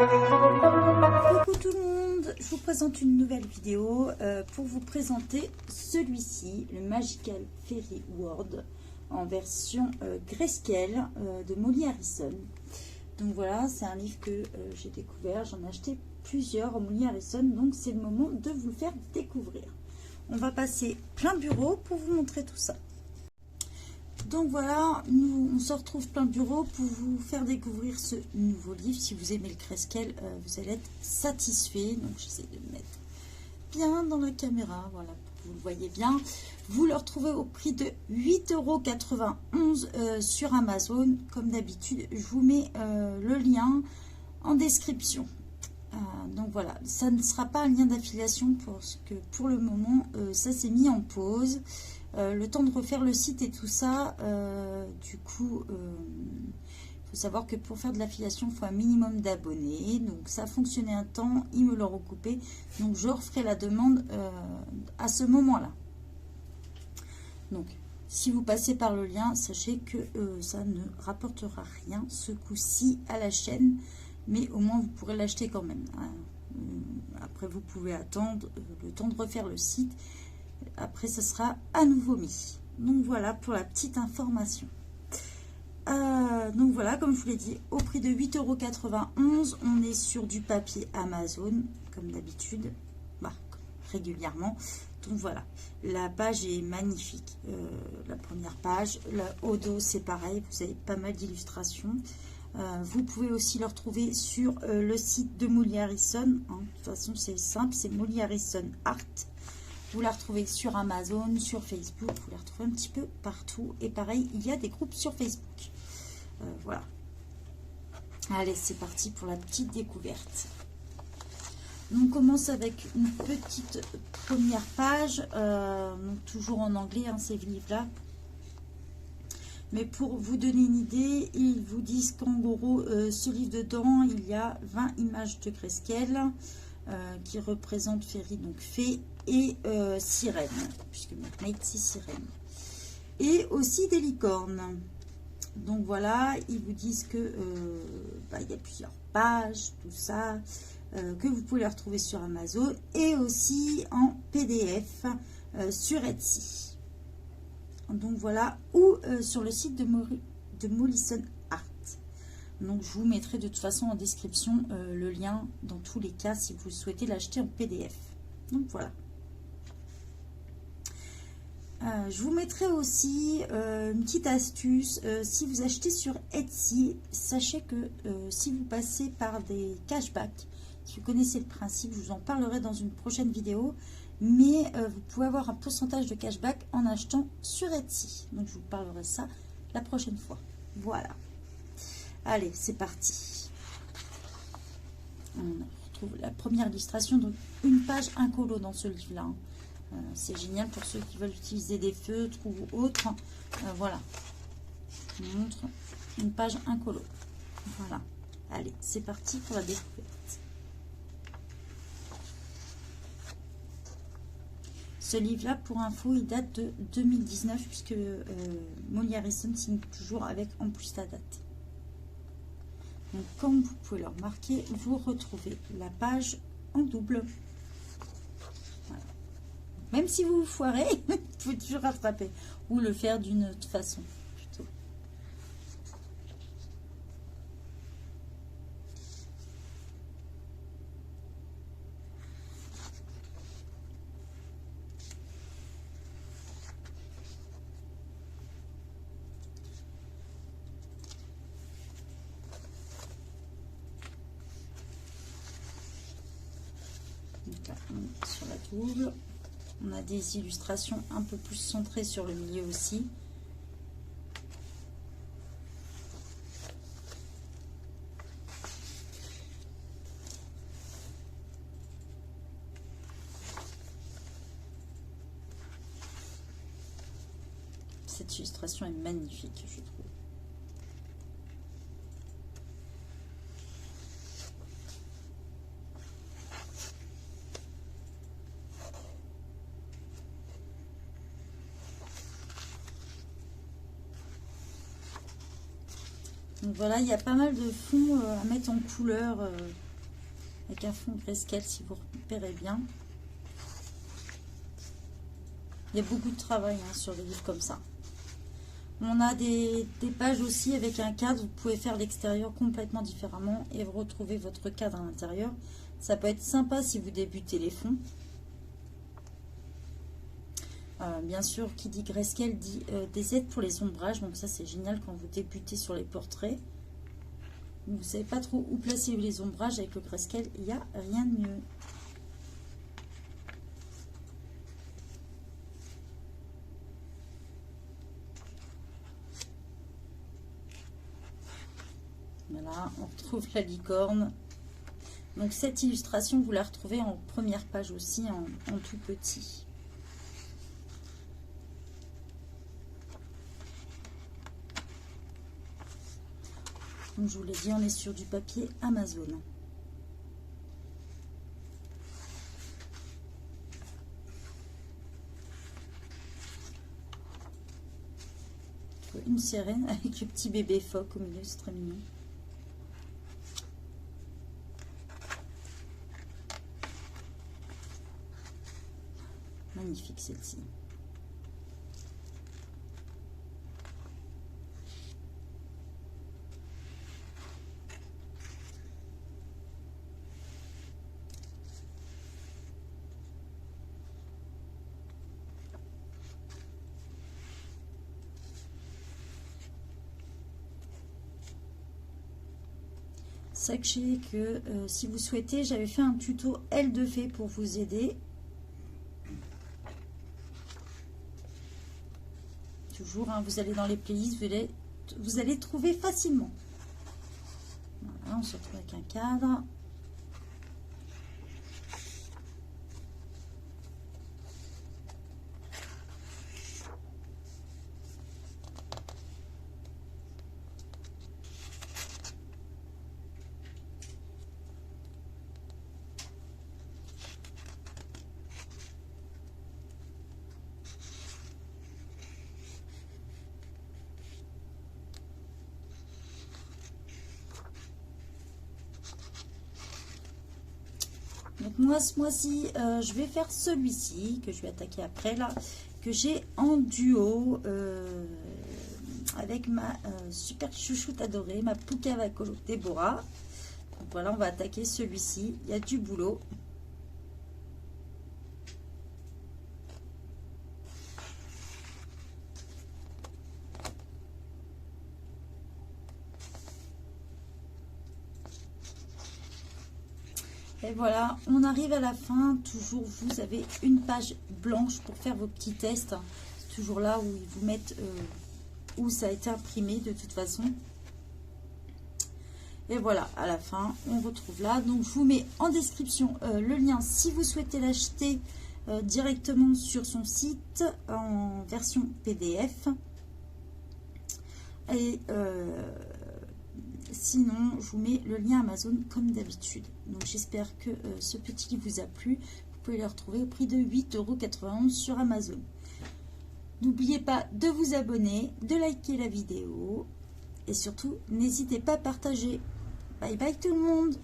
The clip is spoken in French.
Coucou tout le monde, je vous présente une nouvelle vidéo pour vous présenter celui-ci, le Magical Fairy World en version grayscale de Molly Harrison. Donc voilà, c'est un livre que j'ai découvert, j'en ai acheté plusieurs en Molly Harrison, donc c'est le moment de vous le faire découvrir. On va passer plein bureau pour vous montrer tout ça. Donc voilà, on se retrouve plein bureau pour vous faire découvrir ce nouveau livre. Si vous aimez le grayscale, vous allez être satisfait. Donc j'essaie de le mettre bien dans la caméra, voilà, pour que vous le voyez bien. Vous le retrouvez au prix de 8,91 € sur Amazon. Comme d'habitude, je vous mets le lien en description. Donc voilà, ça ne sera pas un lien d'affiliation parce que pour le moment, ça s'est mis en pause. Le temps de refaire le site et tout ça, du coup, il faut savoir que pour faire de l'affiliation, il faut un minimum d'abonnés. Donc ça a fonctionné un temps, ils me l'ont recoupé. Donc je referai la demande à ce moment-là. Donc si vous passez par le lien, sachez que ça ne rapportera rien ce coup-ci à la chaîne. Mais au moins vous pourrez l'acheter quand même. Après vous pouvez attendre le temps de refaire le site. Après, ça sera à nouveau mis. Donc voilà pour la petite information. Donc voilà, comme je vous l'ai dit, au prix de 8,91 €, on est sur du papier Amazon, comme d'habitude, régulièrement. Donc voilà, la page est magnifique. La première page, au dos c'est pareil, vous avez pas mal d'illustrations. Vous pouvez aussi le retrouver sur le site de Molly Harrison. De toute façon, c'est simple, c'est Molly Harrison Art. Vous la retrouvez sur Amazon, sur Facebook, vous la retrouvez un petit peu partout. Et pareil, il y a des groupes sur Facebook. Voilà. Allez, c'est parti pour la petite découverte. On commence avec une petite première page. Donc toujours en anglais, hein, ces livres-là. Mais pour vous donner une idée, ils vous disent qu'en gros, ce livre dedans, il y a 20 images de grayscale qui représentent Fairy, donc fée, et sirène, puisque Mermaid c'est sirène, et aussi des licornes. Donc voilà, ils vous disent que il y a plusieurs pages, tout ça, que vous pouvez les retrouver sur Amazon et aussi en PDF sur Etsy. Donc voilà, ou sur le site de Mollison Art. Donc je vous mettrai de toute façon en description le lien dans tous les cas si vous souhaitez l'acheter en PDF. Donc voilà. Je vous mettrai aussi une petite astuce. Si vous achetez sur Etsy, sachez que si vous passez par des cashbacks, si vous connaissez le principe, je vous en parlerai dans une prochaine vidéo, mais vous pouvez avoir un pourcentage de cashback en achetant sur Etsy. Donc je vous parlerai ça la prochaine fois. Voilà. Allez, c'est parti. On retrouve la première illustration, donc une page incolo dans ce livre-là. C'est génial pour ceux qui veulent utiliser des feutres ou autres. Voilà. Je vous montre une page incolo. Voilà. Allez, c'est parti pour la découverte. Ce livre-là, pour info, il date de 2019 puisque Molly Harrison signe toujours avec en plus la date. Donc, comme vous pouvez le remarquer, vous retrouvez la page en double. Voilà. Même si vous vous foirez, vous pouvez toujours rattraper ou le faire d'une autre façon. Plutôt. Donc là, on est sur la double. On a des illustrations un peu plus centrées sur le milieu aussi. Cette illustration est magnifique, je trouve. Donc voilà, il y a pas mal de fonds à mettre en couleur avec un fond grayscale si vous repérez bien. Il y a beaucoup de travail hein, sur des livres comme ça. On a des pages aussi avec un cadre. Vous pouvez faire l'extérieur complètement différemment et vous retrouvez votre cadre à l'intérieur. Ça peut être sympa si vous débutez les fonds. Bien sûr, qui dit grayscale dit des aides pour les ombrages. Donc ça, c'est génial quand vous débutez sur les portraits. Vous ne savez pas trop où placer les ombrages avec le grayscale. Il n'y a rien de mieux. Voilà, on retrouve la licorne. Donc cette illustration, vous la retrouvez en première page aussi, en tout petit. Comme je vous l'ai dit, on est sur du papier Amazon. Une sirène avec le petit bébé phoque au milieu, c'est très mignon. Magnifique celle-ci. Sachez que si vous souhaitez, j'avais fait un tuto aile de fée pour vous aider. Toujours, hein, vous allez dans les playlists, vous allez trouver facilement. Voilà, on se retrouve avec un cadre. Donc moi ce mois-ci, je vais faire celui-ci que je vais attaquer après là, que j'ai en duo avec ma super chouchoute adorée, ma Pukavakolo Déborah. Donc voilà, on va attaquer celui-ci. Il y a du boulot. Et voilà, on arrive à la fin. Toujours, vous avez une page blanche pour faire vos petits tests. C'est toujours là où ils vous mettent où ça a été imprimé de toute façon. Et voilà, à la fin, on retrouve là. Donc, je vous mets en description le lien si vous souhaitez l'acheter directement sur son site en version PDF. Et sinon, je vous mets le lien Amazon comme d'habitude. Donc, j'espère que ce petit livre vous a plu. Vous pouvez le retrouver au prix de 8,91 € sur Amazon. N'oubliez pas de vous abonner, de liker la vidéo et surtout, n'hésitez pas à partager. Bye bye tout le monde!